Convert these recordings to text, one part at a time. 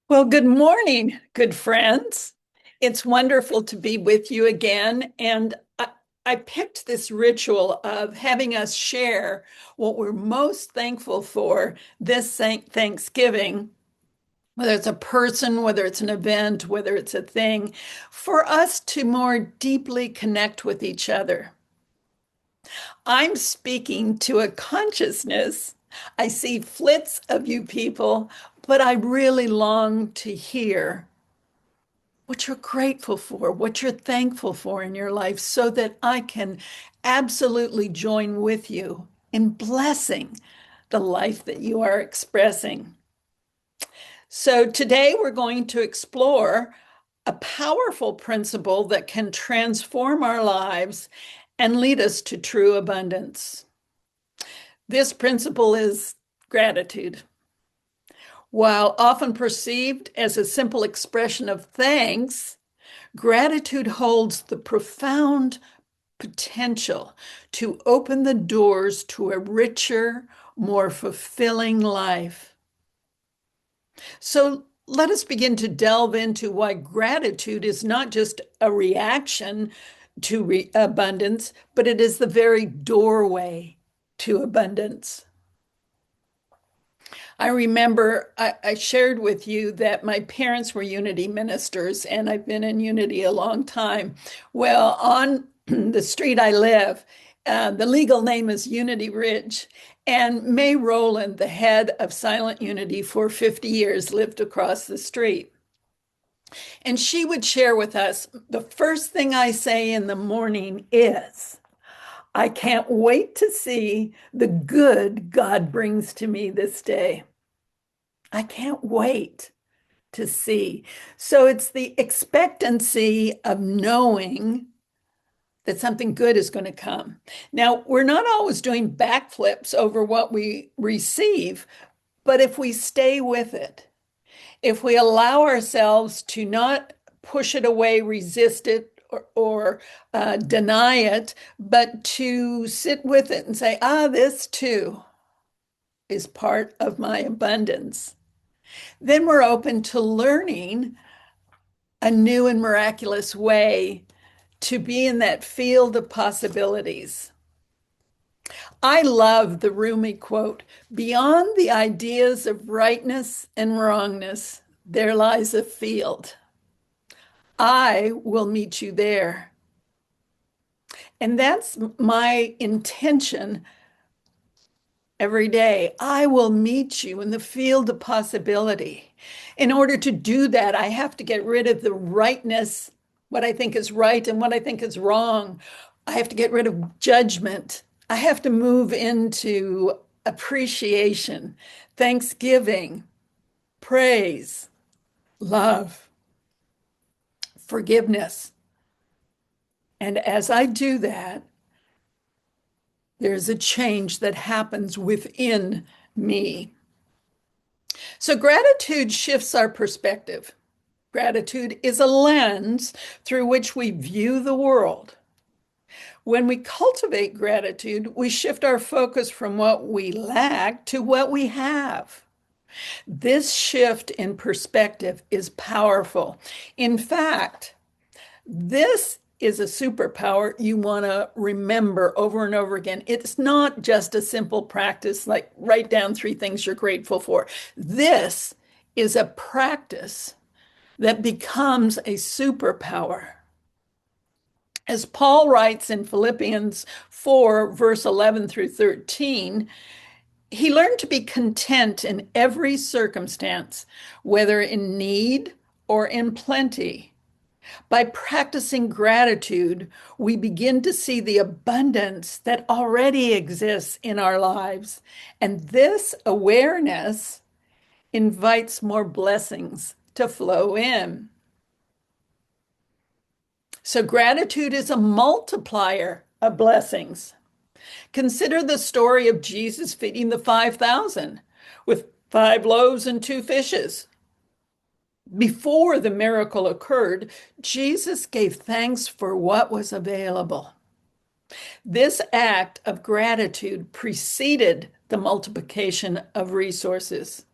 Well, good morning, good friends. It's wonderful to be with you again. And I picked this ritual of having us share what we're most thankful for this Thanksgiving, whether it's a person, whether it's an event, whether it's a thing, for us to more deeply connect with each other. I'm speaking to a consciousness. I see flits of you people, but I really long to hear what you're grateful for, what you're thankful for in your life, so that I can absolutely join with you in blessing the life that you are expressing. So, today we're going to explore a powerful principle that can transform our lives and lead us to true abundance. This principle is gratitude. While often perceived as a simple expression of thanks, gratitude holds the profound potential to open the doors to a richer, more fulfilling life. So let us begin to delve into why gratitude is not just a reaction to abundance, but it is the very doorway to abundance. I remember I shared with you that my parents were Unity ministers, and I've been in Unity a long time. Well, on the street I live, the legal name is Unity Ridge. And May Rowland, the head of Silent Unity for 50 years, lived across the street. And she would share with us the first thing I say in the morning is, I can't wait to see the good God brings to me this day. I can't wait to see. So it's the expectancy of knowing that something good is going to come. Now, we're not always doing backflips over what we receive, but if we stay with it, if we allow ourselves to not push it away, resist it, or deny it, but to sit with it and say, this too is part of my abundance, then we're open to learning a new and miraculous way to be in that field of possibilities. I love the Rumi quote, beyond the ideas of rightness and wrongness, there lies a field. I will meet you there. And that's my intention every day. I will meet you in the field of possibility. In order to do that, I have to get rid of the rightness, what I think is right and what I think is wrong. I have to get rid of judgment. I have to move into appreciation, thanksgiving, praise, love, forgiveness. And as I do that, there's a change that happens within me. So gratitude shifts our perspective. Gratitude is a lens through which we view the world. When we cultivate gratitude, we shift our focus from what we lack to what we have. This shift in perspective is powerful. In fact, this is a superpower you want to remember over and over again. It's not just a simple practice like write down three things you're grateful for. This is a practice that becomes a superpower. As Paul writes in Philippians 4, verse 11 through 13, he learned to be content in every circumstance, whether in need or in plenty. By practicing gratitude, we begin to see the abundance that already exists in our lives. And this awareness invites more blessings to flow in. So, gratitude is a multiplier of blessings. Consider the story of Jesus feeding the 5,000 with 5 loaves and 2 fishes. Before the miracle occurred, Jesus gave thanks for what was available. This act of gratitude preceded the multiplication of resources.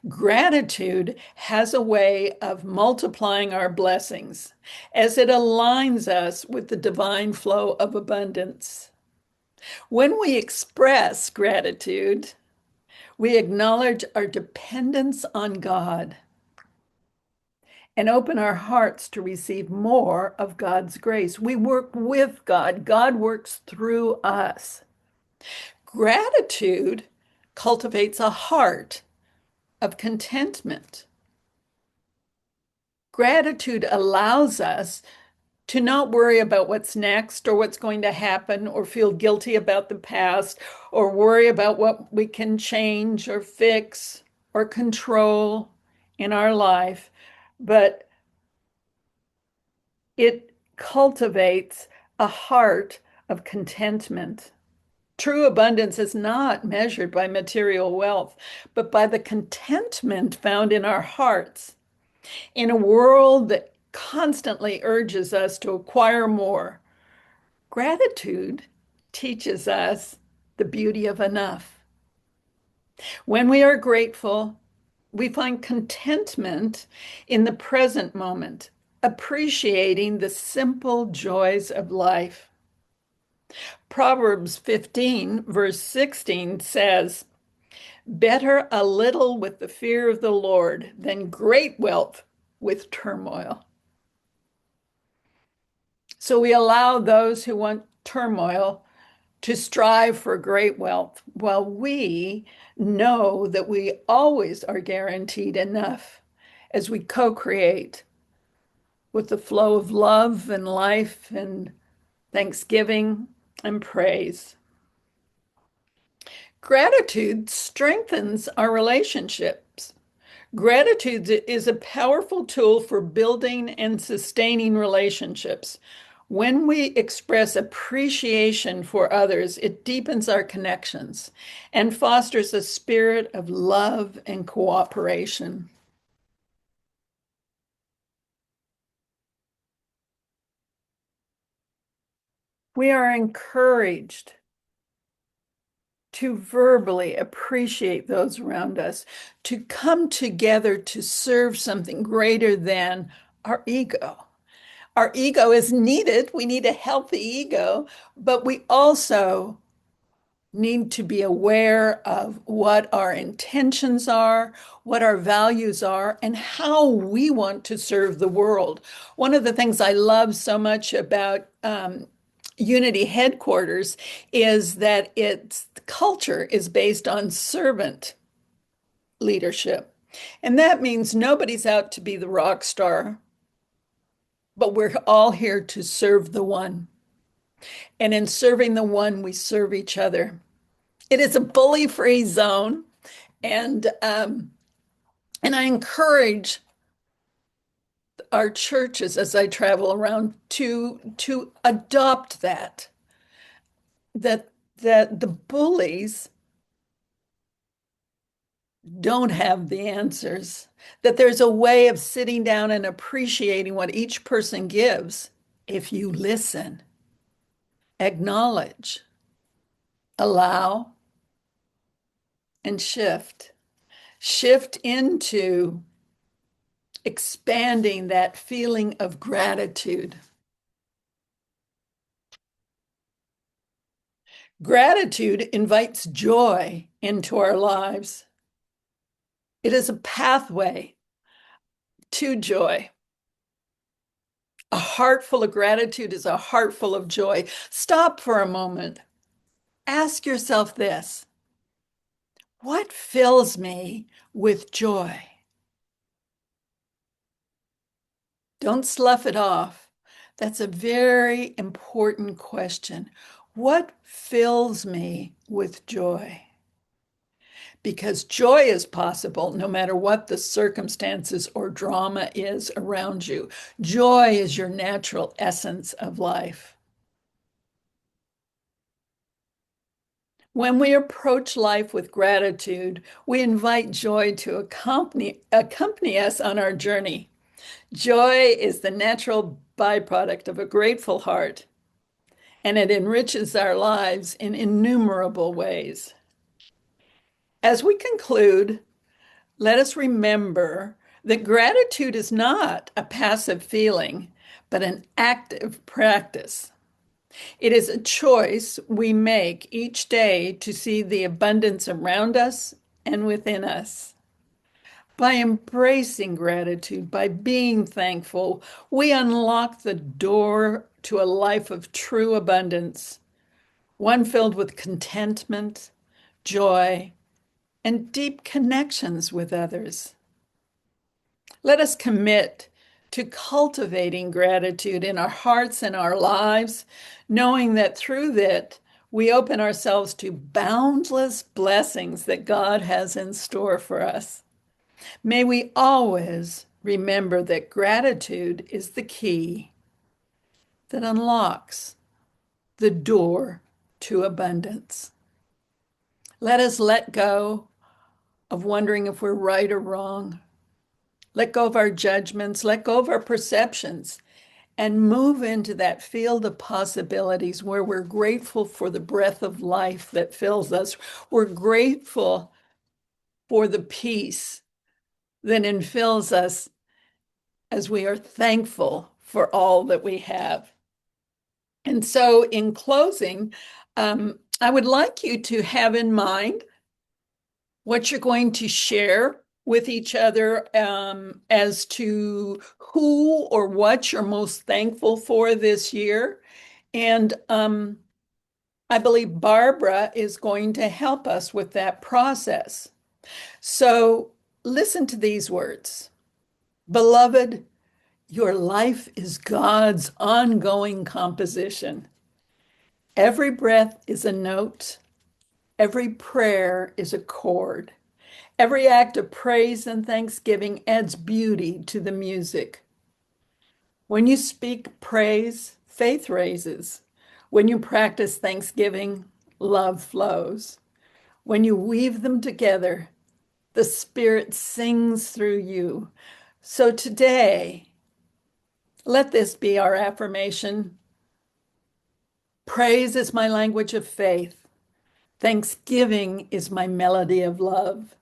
Gratitude has a way of multiplying our blessings as it aligns us with the divine flow of abundance. When we express gratitude, we acknowledge our dependence on God and open our hearts to receive more of God's grace. We work with God, God works through us. Gratitude cultivates a heart of contentment. Gratitude allows us to not worry about what's next or what's going to happen or feel guilty about the past or worry about what we can change or fix or control in our life, but it cultivates a heart of contentment. True abundance is not measured by material wealth, but by the contentment found in our hearts. In a world that constantly urges us to acquire more, gratitude teaches us the beauty of enough. When we are grateful, we find contentment in the present moment, appreciating the simple joys of life. Proverbs 15, verse 16 says, "Better a little with the fear of the Lord than great wealth with turmoil." So we allow those who want turmoil to strive for great wealth, while we know that we always are guaranteed enough as we co-create with the flow of love and life and thanksgiving and praise. Gratitude strengthens our relationships. Gratitude is a powerful tool for building and sustaining relationships. When we express appreciation for others, it deepens our connections and fosters a spirit of love and cooperation. We are encouraged to verbally appreciate those around us, to come together to serve something greater than our ego. Our ego is needed. We need a healthy ego, but we also need to be aware of what our intentions are, what our values are, and how we want to serve the world. One of the things I love so much about Unity headquarters is that its culture is based on servant leadership. And that means nobody's out to be the rock star, but we're all here to serve the one. And in serving the one, we serve each other. It is a bully-free zone, and and I encourage our churches as I travel around to adopt that the bullies don't have the answers, that there's a way of sitting down and appreciating what each person gives if you listen, acknowledge, allow, and shift. Shift into expanding that feeling of gratitude. Gratitude invites joy into our lives. It is a pathway to joy. A heart full of gratitude is a heart full of joy. Stop for a moment. Ask yourself this: what fills me with joy? Don't slough it off. That's a very important question. What fills me with joy? Because joy is possible no matter what the circumstances or drama is around you. Joy is your natural essence of life. When we approach life with gratitude, we invite joy to accompany us on our journey. Joy is the natural byproduct of a grateful heart, and it enriches our lives in innumerable ways. As we conclude, Let us remember that gratitude is not a passive feeling, but an active practice. It is a choice we make each day to see the abundance around us and within us. By embracing gratitude, by being thankful, we unlock the door to a life of true abundance, one filled with contentment, joy, and deep connections with others. Let us commit to cultivating gratitude in our hearts and our lives, knowing that through that we open ourselves to boundless blessings that God has in store for us. May we always remember that gratitude is the key that unlocks the door to abundance. Let us let go of wondering if we're right or wrong. Let go of our judgments, let go of our perceptions, and move into that field of possibilities where we're grateful for the breath of life that fills us. We're grateful for the peace that infills us as we are thankful for all that we have. And so, in closing, I would like you to have in mind what you're going to share with each other as to who or what you're most thankful for this year. And I believe Barbara is going to help us with that process. So listen to these words. Beloved, your life is God's ongoing composition. Every breath is a note. Every prayer is a chord. Every act of praise and thanksgiving adds beauty to the music. When you speak praise, faith raises. When you practice thanksgiving, love flows. When you weave them together, the Spirit sings through you. So today, let this be our affirmation. Praise is my language of faith. Thanksgiving is my melody of love.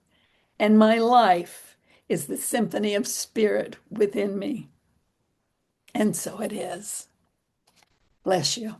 And my life is the symphony of spirit within me. And so it is. Bless you.